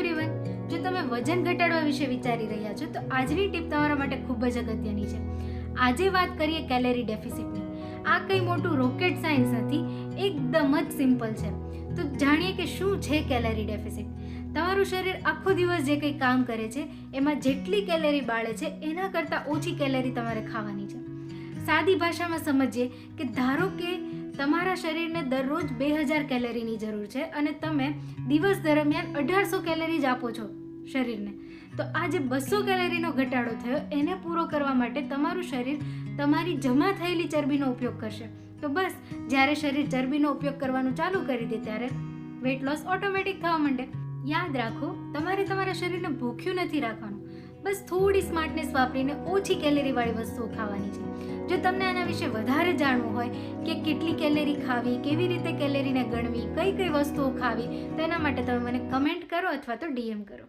Everyone, જો તમે વજન ઘટાડવા વિશે વિચારી રહ્યા છો તો આજની ટીપ તમારા માટે ખૂબ જ અગત્યની છે. આજે વાત કરીએ કેલેરી ડેફિસિટની. આ કંઈ મોટું રોકેટ સાયન્સ નથી, એકદમ જ સિમ્પલ છે. તો જાણીએ કે શું છે કેલેરી ડેફિસિટ. તમારું શરીર આખો દિવસ જે કંઈ કામ કરે છે એમાં જેટલી કેલેરી બાળે છે એના કરતાં ઓછી કેલેરી તમારે ખાવાની છે. સાદી ભાષામાં સમજીએ કે ધારો કે તમારા શરીરને દરરોજ 2000 કેલેરીની જરૂર છે અને તમે દિવસ દરમિયાન 1800 કેલેરી જ આપો છો શરીરને, તો આ જે 200 કેલેરીનો ઘટાડો થયો એને પૂરો કરવા માટે તમારું શરીર તમારી જમા થયેલી ચરબીનો ઉપયોગ કરશે. તો બસ જ્યારે શરીર ચરબીનો ઉપયોગ કરવાનું ચાલુ કરી દે ત્યારે વેટ લોસ ઓટોમેટિક થવા માંડે. યાદ રાખો, તમારે તમારા શરીરને ભૂખ્યું નથી રાખવાનું, બસ થોડી સ્માર્ટનેસ વાપરીને ઓછી કેલેરીવાળી વસ્તુઓ ખાવાની છે. જો તમને આના વિશે વધારે જાણવું હોય કે કેટલી કેલેરી ખાવી, કેવી રીતે કેલેરીને ગણવી, કઈ કઈ વસ્તુઓ ખાવી, તો એના માટે તમે મને કમેન્ટ કરો અથવા તો DM કરો.